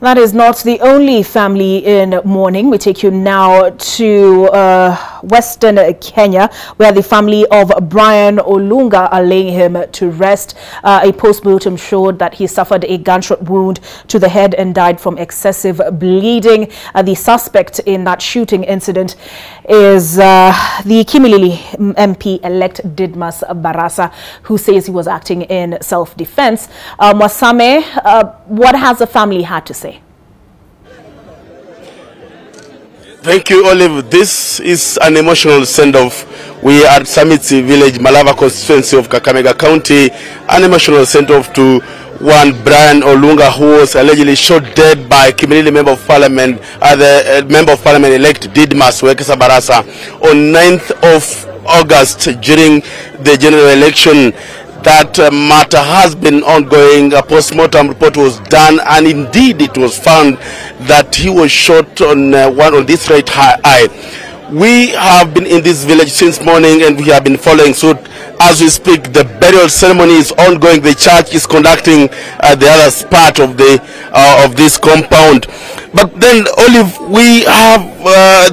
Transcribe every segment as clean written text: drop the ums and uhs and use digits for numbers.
That is not the only family in mourning. We take you now to Western Kenya, where the family of Brian Olunga are laying him to rest. A post-mortem showed that he suffered a gunshot wound to the head and died from excessive bleeding. The suspect in that shooting incident is the Kimilili MP-elect Didmas Barasa, who says he was acting in self-defense. Mwasame, what has the family had to say? Thank you, Olive. This is an emotional send-off. We are at Samiti Village, Malava constituency of Kakamega County. An emotional send-off to one Brian Olunga, who was allegedly shot dead by Kimilili Member of Parliament, the Member of Parliament elect Didmas Barasa on 9th of August during the general election. That matter has been ongoing. A post-mortem report was done, and indeed it was found that he was shot on this right eye. We have been in this village since morning, and we have been following suit. As we speak, the burial ceremony is ongoing. The church is conducting the other part of this compound. But then, Olive, we have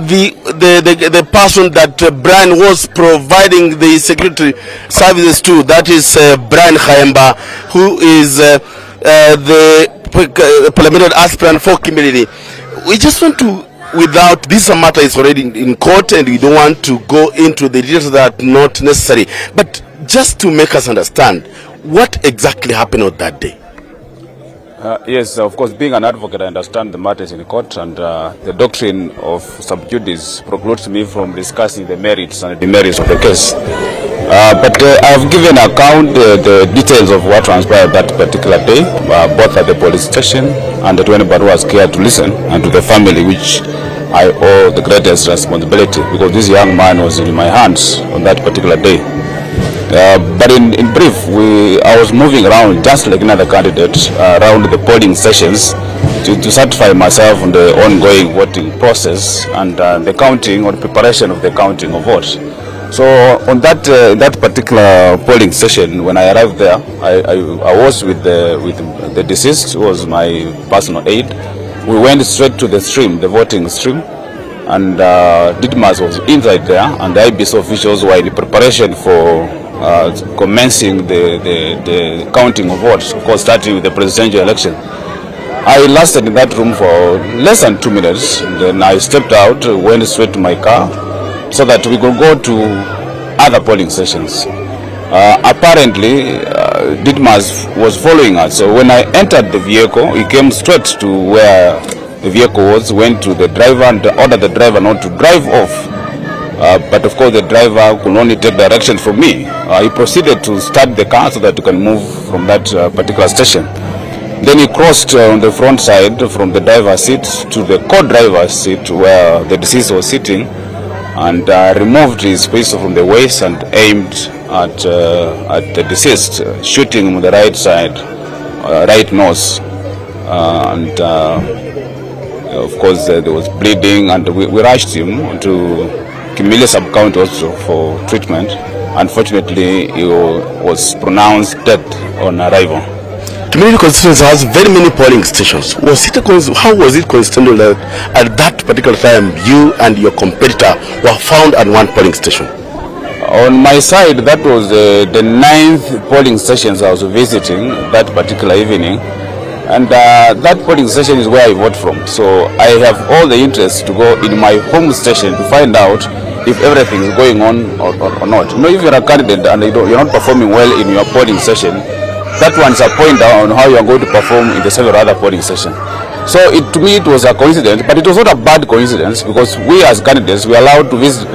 the person that Brian was providing the security services to. That is Brian Khaemba, who is the parliamentary aspirant for Kimilili. We just want to, without this matter is already in court, and we don't want to go into the details that are not necessary. But just to make us understand, what exactly happened on that day? Yes, of course, being an advocate, I understand the matters in court, and the doctrine of sub judice precludes me from discussing the merits and demerits of the case. But I've given account the details of what transpired that particular day, both at the police station and to anybody who was cared to listen, and to the family, which I owe the greatest responsibility, because this young man was in my hands on that particular day. But in brief, I was moving around just like another candidate around the polling stations to certify myself on the ongoing voting process and the counting or preparation of the counting of votes. So on that particular polling station, when I arrived there, I was with the deceased, who was my personal aide. We went straight to the stream, the voting stream, and Didmas was inside there, and the IBC officials were in preparation for commencing the counting of votes, of course starting with the presidential election. I lasted in that room for less than 2 minutes. Then I stepped out, went straight to my car, so that we could go to other polling stations. Apparently, Didmas was following us. So when I entered the vehicle, he came straight to where the vehicle was, went to the driver and ordered the driver not to drive off. But of course the driver could only take direction from me. He proceeded to start the car so that we can move from that particular station. Then he crossed on the front side from the driver's seat to the co-driver's seat where the deceased was sitting, and removed his pistol from the waist and aimed at the deceased, shooting him on the right side, right nose. And of course there was bleeding, and we rushed him to Kimilili sub-county also for treatment. Unfortunately, he was pronounced dead on arrival. Kimilili constituency has very many polling stations. How was it coincidental that at that particular time you and your competitor were found at one polling station? On my side, that was the 9th polling stations I was visiting that particular evening. And that polling station is where I vote from. So I have all the interest to go in my home station to find out if everything is going on or not. You know, if you're a candidate and you're not performing well in your polling station, that one's a pointer on how you're going to perform in the several other polling stations. So to me it was a coincidence, but it was not a bad coincidence, because we as candidates, we are allowed to visit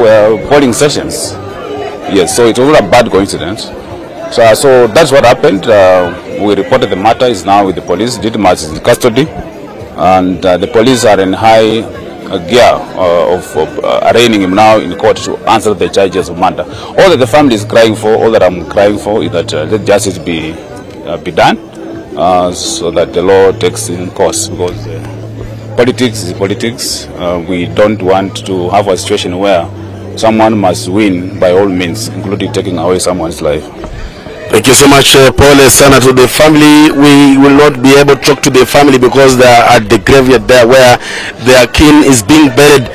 polling stations. Yes, so it was not a bad coincidence. So that's what happened. We reported the matter. Is now with the police. Didmas is in custody, and the police are in high gear of arraigning him now in court to answer the charges of murder. All that the family is crying for, all that I'm crying for, is that let justice be done, so that the law takes in course. Because politics is politics. We don't want to have a situation where someone must win by all means, including taking away someone's life. Thank you so much, Paul Sana, to the family. We will not be able to talk to the family because they are at the graveyard there where their kin is being buried.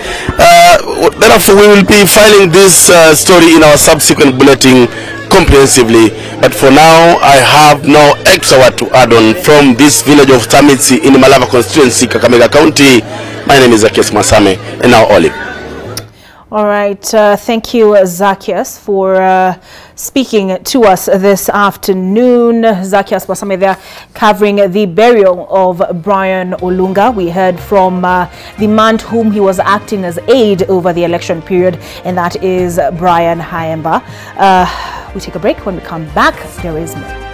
Therefore, we will be filing this story in our subsequent bulletin comprehensively. But for now, I have no extra word to add on from this village of Tamitsi in Malava constituency, Kakamega County. My name is Zacchaeus Masame, and now Olive. All right, thank you, Zacchaeus, for speaking to us this afternoon. Zacchaeus Masame there covering the burial of Brian Olunga. We heard from the man to whom he was acting as aide over the election period, and that is Brian Hayemba. We take a break. When we come back, there is more.